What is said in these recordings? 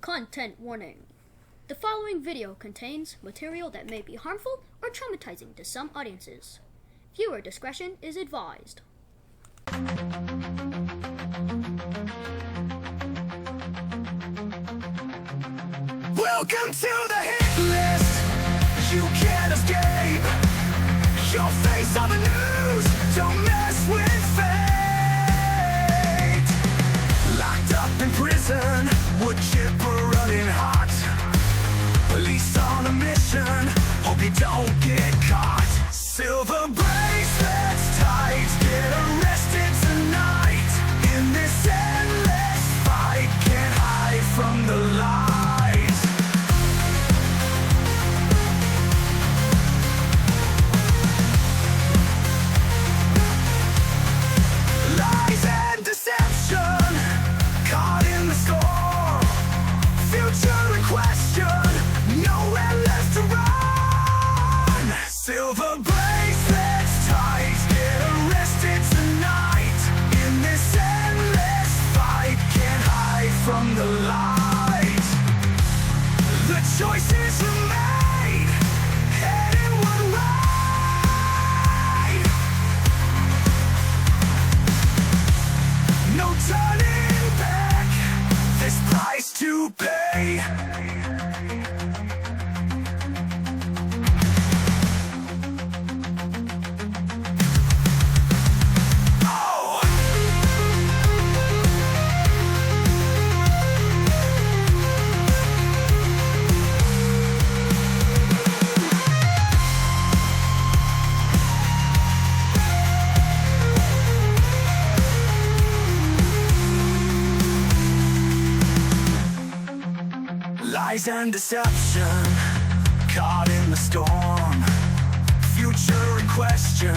Content warning. The following video contains material that may be harmful or traumatizing to some audiences. Viewer discretion is advised. Welcome to the hit list. You can't escape your face on the news. Don't mess with fate. Locked up in prison, wood chipper running hot. Police on a mission, hope you don't get caught. Silver bracelets tight, get arrested tonight. In this endless fight, can't hide from the light. Lies and deception, caught in the storm. Future in question, nowhere left to run. Silver bracelets tight, get arrested tonight. In this endless fight, can't hide from the light. The choices you made, heading one way. No turning back, this price to pay. Oh! Lies and deception, caught in the storm. Future in question,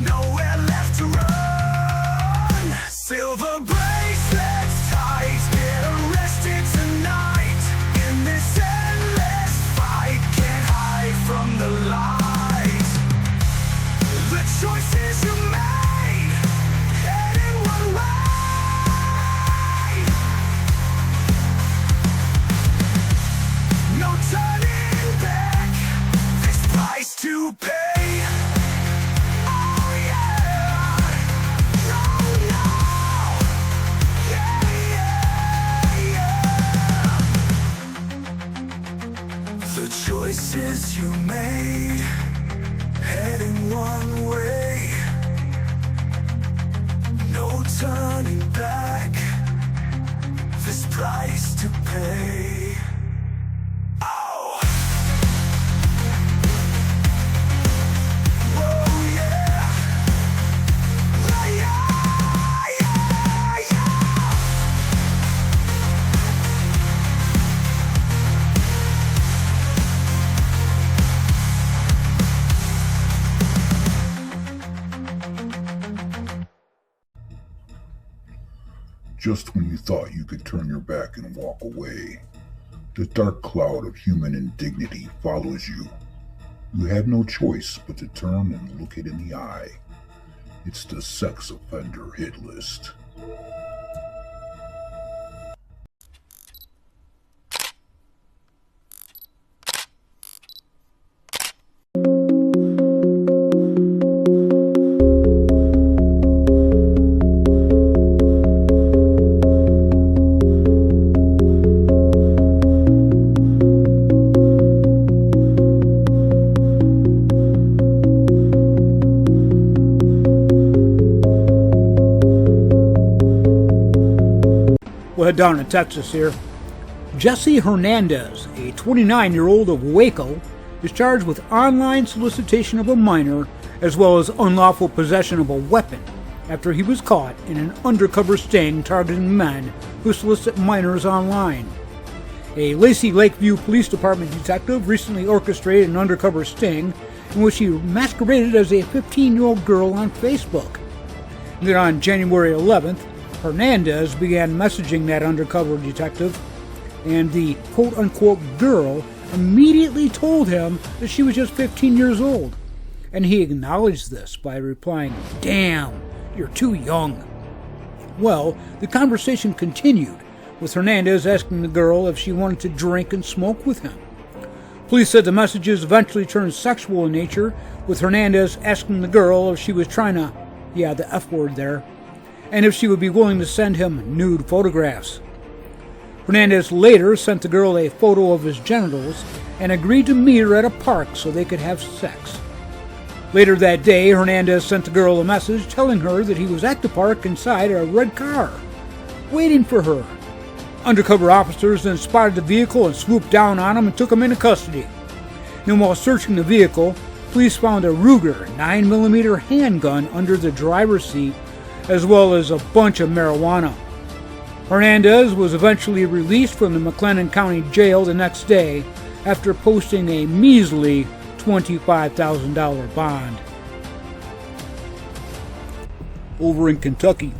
nowhere left to run. Silver bracelets tight, get arrested tonight. In this endless fight, can't hide from the light. The choices you made, heading one way. No turning back, this price to pay. Oh yeah, no, no, yeah, yeah, yeah. The choices you made, heading one way. No turning back, this price to pay. Oh! Whoa, yeah! Yeah, yeah, yeah! Just when you thought you could turn your back and walk away, the dark cloud of human indignity follows you. You have no choice but to turn and look it in the eye. It's the sex offender hit list. We'll head down to Texas here. Jesse Hernandez, a 29-year-old of Waco, is charged with online solicitation of a minor as well as unlawful possession of a weapon after he was caught in an undercover sting targeting men who solicit minors online. A Lacey Lakeview Police Department detective recently orchestrated an undercover sting in which he masqueraded as a 15-year-old girl on Facebook. And then on January 11th, Hernandez began messaging that undercover detective, and the quote-unquote girl immediately told him that she was just 15 years old. And he acknowledged this by replying, "Damn, you're too young." Well, the conversation continued with Hernandez asking the girl if she wanted to drink and smoke with him. Police said the messages eventually turned sexual in nature, with Hernandez asking the girl if she was trying to, the F word there, and if she would be willing to send him nude photographs. Hernandez later sent the girl a photo of his genitals and agreed to meet her at a park so they could have sex. Later that day, Hernandez sent the girl a message telling her that he was at the park inside a red car, waiting for her. Undercover officers then spotted the vehicle and swooped down on him and took him into custody. Then while searching the vehicle, police found a Ruger 9mm handgun under the driver's seat, as well as a bunch of marijuana. Hernandez was eventually released from the McLennan County Jail the next day after posting a measly $25,000 bond. Over in Kentucky,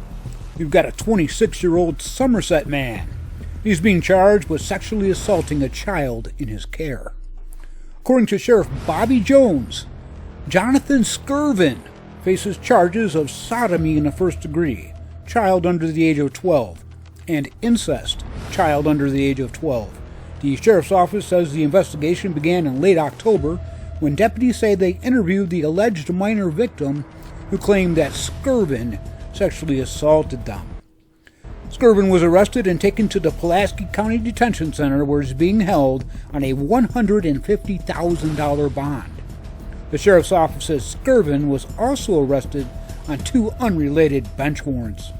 we've got a 26-year-old Somerset man. He's being charged with sexually assaulting a child in his care. According to Sheriff Bobby Jones, Jonathan Skirvin faces charges of sodomy in the first degree, child under the age of 12, and incest, child under the age of 12. The sheriff's office says the investigation began in late October when deputies say they interviewed the alleged minor victim who claimed that Skirvin sexually assaulted them. Skirvin was arrested and taken to the Pulaski County Detention Center where he's being held on a $150,000 bond. The sheriff's office says Skirvin was also arrested on 2 unrelated bench warrants.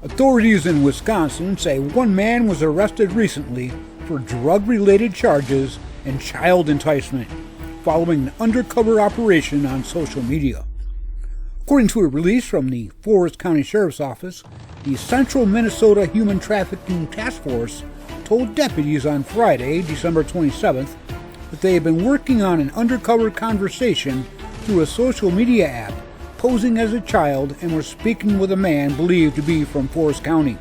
Authorities in Wisconsin say one man was arrested recently for drug-related charges and child enticement following an undercover operation on social media. According to a release from the Forest County Sheriff's Office, the Central Minnesota Human Trafficking Task Force told deputies on Friday, December 27th, that they had been working on an undercover conversation through a social media app posing as a child and were speaking with a man believed to be from Forest County.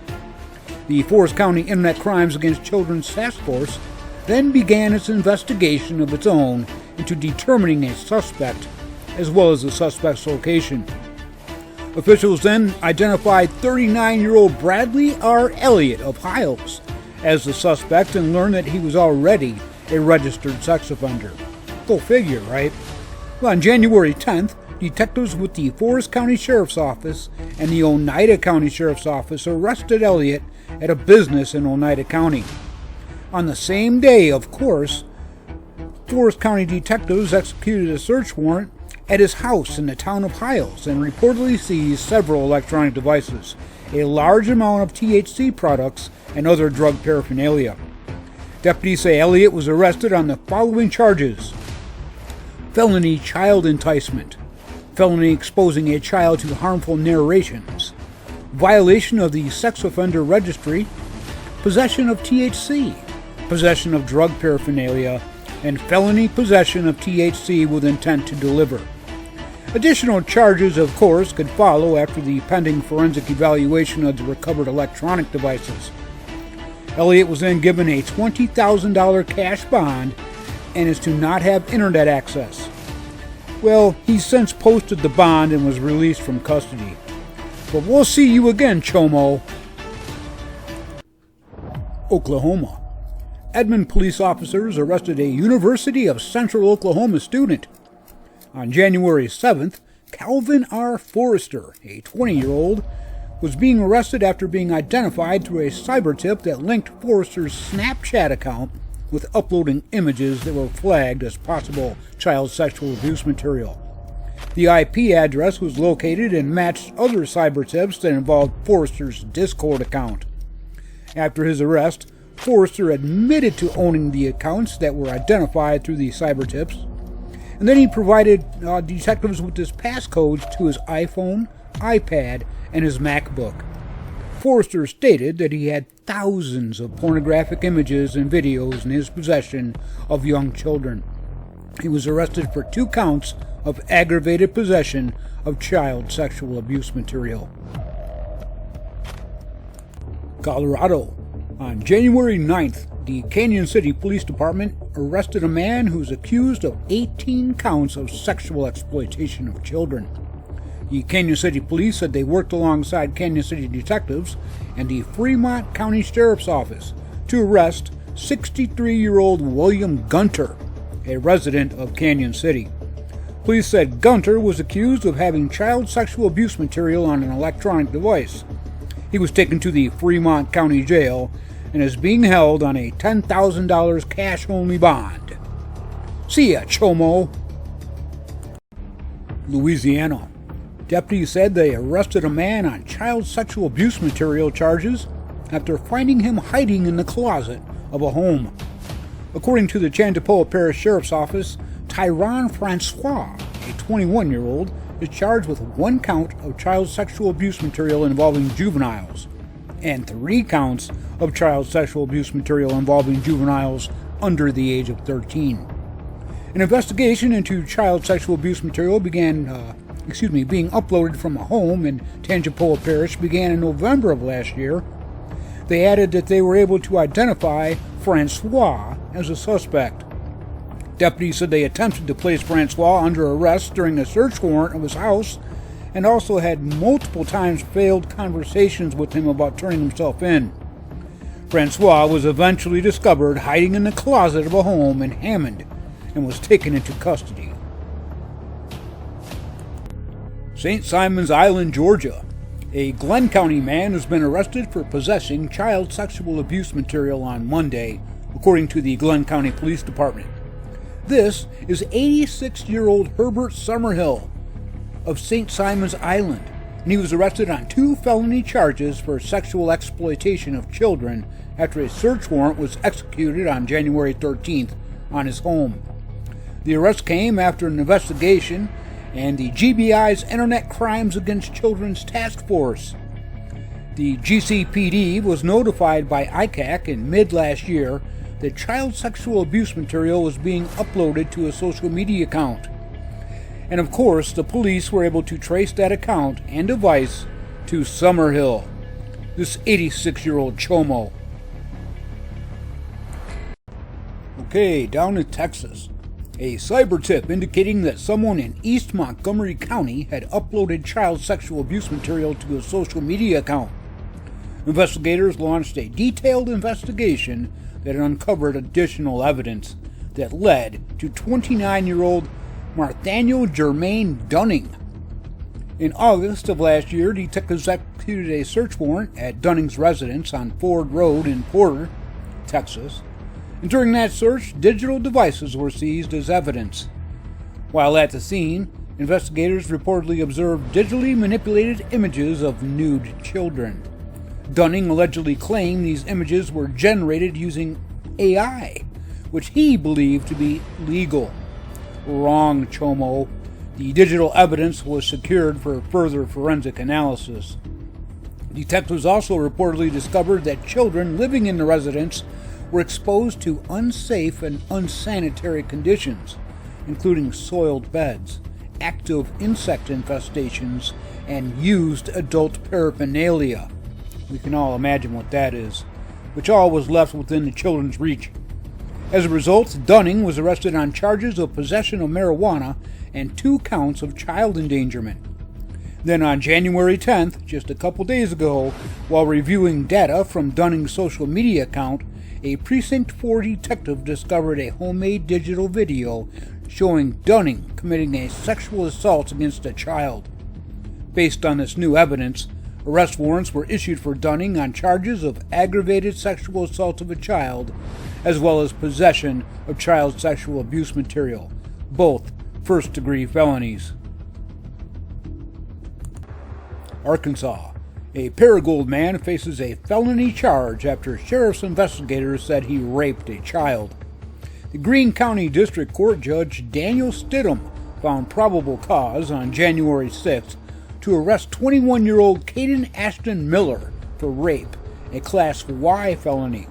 The Forest County Internet Crimes Against Children's Task Force then began its investigation of its own into determining a suspect as well as the suspect's location. Officials then identified 39-year-old Bradley R. Elliott of Hiles as the suspect and learned that he was already a registered sex offender. Go figure, right? Well, on January 10th, detectives with the Forest County Sheriff's Office and the Oneida County Sheriff's Office arrested Elliott at a business in Oneida County. On the same day, of course, Forest County detectives executed a search warrant at his house in the town of Hiles and reportedly seized several electronic devices, a large amount of THC products, and other drug paraphernalia. Deputies say Elliott was arrested on the following charges: felony child enticement, felony exposing a child to harmful narrations, violation of the sex offender registry, possession of THC, possession of drug paraphernalia, and felony possession of THC with intent to deliver. Additional charges, of course, could follow after the pending forensic evaluation of the recovered electronic devices. Elliott was then given a $20,000 cash bond and is to not have internet access. Well, he's since posted the bond and was released from custody. But we'll see you again, Chomo. Oklahoma. Edmond police officers arrested a University of Central Oklahoma student. On January 7th, Calvin R. Forrester, a 20-year-old, was being arrested after being identified through a cyber tip that linked Forrester's Snapchat account with uploading images that were flagged as possible child sexual abuse material. The IP address was located and matched other cyber tips that involved Forrester's Discord account. After his arrest, Forrester admitted to owning the accounts that were identified through the cyber tips, and then he provided detectives with his passcodes to his iPhone, iPad, and his MacBook. Forrester stated that he had thousands of pornographic images and videos in his possession of young children. He was arrested for 2 counts of aggravated possession of child sexual abuse material. Colorado. On January 9th, the Canyon City Police Department arrested a man who's accused of 18 counts of sexual exploitation of children. The Canyon City Police said they worked alongside Canyon City detectives and the Fremont County Sheriff's Office to arrest 63-year-old William Gunter, a resident of Canyon City. Police said Gunter was accused of having child sexual abuse material on an electronic device. He was taken to the Fremont County Jail and is being held on a $10,000 cash-only bond. See ya, Chomo. Louisiana. Deputies said they arrested a man on child sexual abuse material charges after finding him hiding in the closet of a home. According to the Chantapoa Parish Sheriff's Office, Tyron Francois, a 21-year-old, is charged with 1 count of child sexual abuse material involving juveniles and 3 counts of child sexual abuse material involving juveniles under the age of 13. An investigation into child sexual abuse material being uploaded from a home in Tangipahoa Parish began in November of last year. They added that they were able to identify Francois as a suspect. Deputies said they attempted to place Francois under arrest during a search warrant of his house and also had multiple times failed conversations with him about turning himself in. Francois was eventually discovered hiding in the closet of a home in Hammond and was taken into custody. St. Simon's Island, Georgia. A Glenn County man has been arrested for possessing child sexual abuse material on Monday, according to the Glenn County Police Department. This is 86-year-old Herbert Summerhill of St. Simon's Island, and he was arrested on 2 felony charges for sexual exploitation of children after a search warrant was executed on January 13th on his home. The arrest came after an investigation and the GBI's Internet Crimes Against Children's Task Force. The GCPD was notified by ICAC in mid-last year that child sexual abuse material was being uploaded to a social media account. And of course, the police were able to trace that account and device to Summerhill, this 86-year-old chomo. Okay, down in Texas. A cyber tip indicating that someone in East Montgomery County had uploaded child sexual abuse material to a social media account. Investigators launched a detailed investigation that uncovered additional evidence that led to 29-year-old Nathaniel Jermaine Dunning. In August of last year, detectives executed a search warrant at Dunning's residence on Ford Road in Porter, Texas. And during that search, digital devices were seized as evidence. While at the scene, investigators reportedly observed digitally manipulated images of nude children. Dunning allegedly claimed these images were generated using AI, which he believed to be legal. Wrong, chomo. The digital evidence was secured for further forensic analysis. Detectives also reportedly discovered that children living in the residence were exposed to unsafe and unsanitary conditions, including soiled beds, active insect infestations, and used adult paraphernalia. We can all imagine what that is, which all was left within the children's reach. As a result, Dunning was arrested on charges of possession of marijuana and 2 counts of child endangerment. Then on January 10th, just a couple days ago, while reviewing data from Dunning's social media account, a Precinct 4 detective discovered a homemade digital video showing Dunning committing a sexual assault against a child. Based on this new evidence, arrest warrants were issued for Dunning on charges of aggravated sexual assault of a child, as well as possession of child sexual abuse material, both first-degree felonies. Arkansas. A Paragould man faces a felony charge after sheriff's investigators said he raped a child. The Greene County District Court Judge Daniel Stidham found probable cause on January 6th to arrest 21-year-old Caden Ashton Miller for rape, a Class Y felony.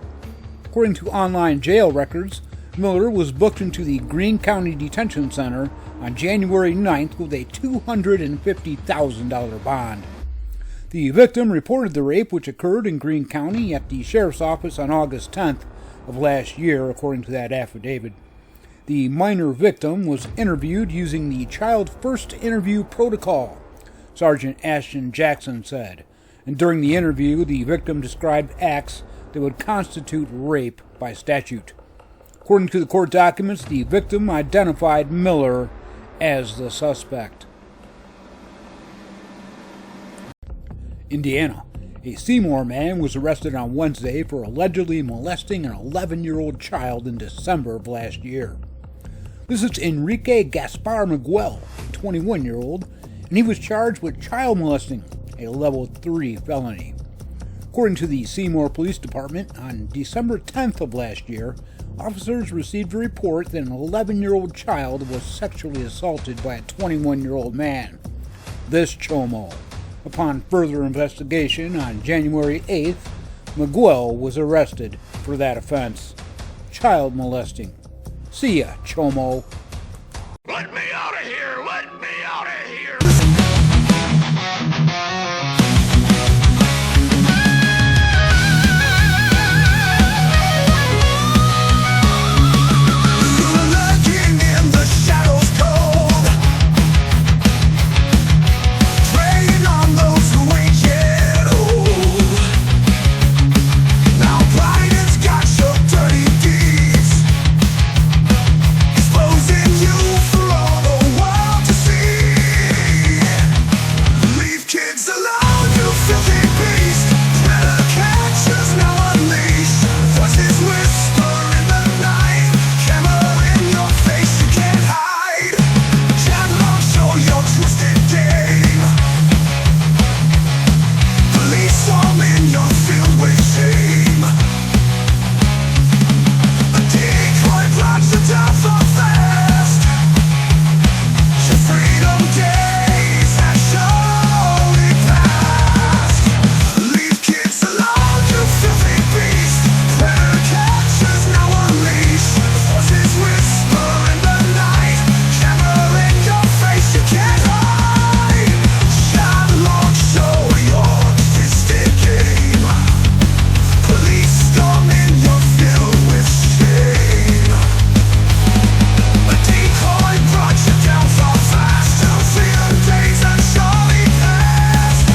According to online jail records, Miller was booked into the Greene County Detention Center on January 9th with a $250,000 bond. The victim reported the rape, which occurred in Greene County at the sheriff's office on August 10th of last year, according to that affidavit. The minor victim was interviewed using the Child First Interview Protocol, Sergeant Ashton Jackson said. And during the interview, the victim described acts that would constitute rape by statute. According to the court documents, the victim identified Miller as the suspect. Indiana. A Seymour man was arrested on Wednesday for allegedly molesting an 11-year-old child in December of last year. This is Enrique Gaspar Miguel, a 21-year-old, and he was charged with child molesting, a level 3 felony. According to the Seymour Police Department, on December 10th of last year, officers received a report that an 11-year-old child was sexually assaulted by a 21-year-old man. This chomo. Upon further investigation on January 8th, Miguel was arrested for that offense. Child molesting. See ya, chomo. Let me out of here! Let me out of here! Lurking in the shadows cold, preying on those who ain't yet old. Now pride has got your dirty deeds, exposing you for all the world to see. Leave kids alone, you filthy beast. Better catch us now, unleash. Voices whisper in the night, camera in your face, you can't hide. Channel show your twisted game. Police swarm in your field with shame. A decoy plots to die for fast. Your freedom days have surely passed. Leave kids alone, you filthy beast. Better catch us now, unleash. Voices whisper in the night, camera in your face, you can't hide. Shine long, show your twisted game. Police storm in your field with shame. A decoy brought you down so fast. Your freedom days have surely passed.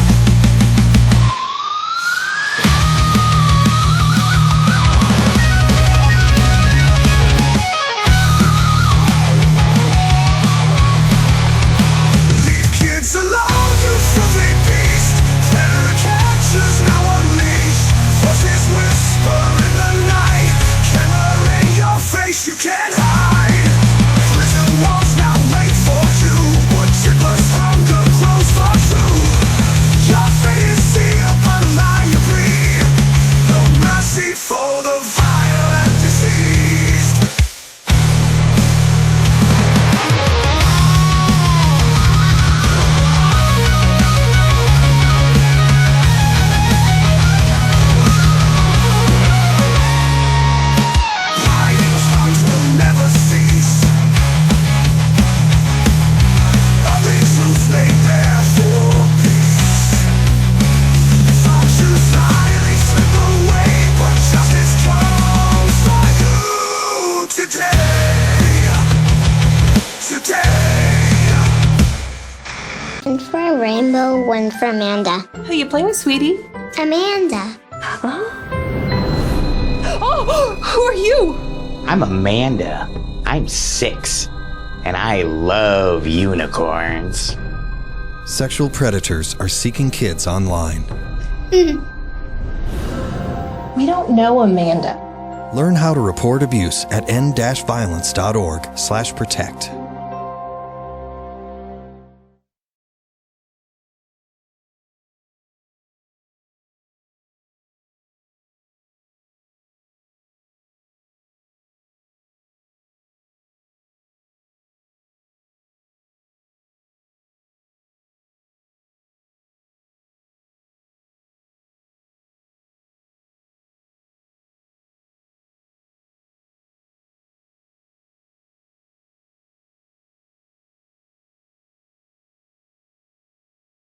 Leave kids alone, you filthy beast. Better catch us now, unleash. Voices whisper in the night, camera in your face, you can't hide. Prison walls now wait for you. Wood chippers, hunger grows for truth. Your fate is sealed, but lie you breathe. No mercy for the vile and diseased. Fighting's hearts will never cease. Ugly truths laid bare for peace. Some choose slyly slip away, but justice comes for you today. Today. One for a rainbow, one for Amanda. Who you playing with, sweetie? Amanda. Oh, who are you? I'm Amanda. I'm 6. And I love unicorns. Sexual predators are seeking kids online. We don't know Amanda. Learn how to report abuse at end-violence.org/protect.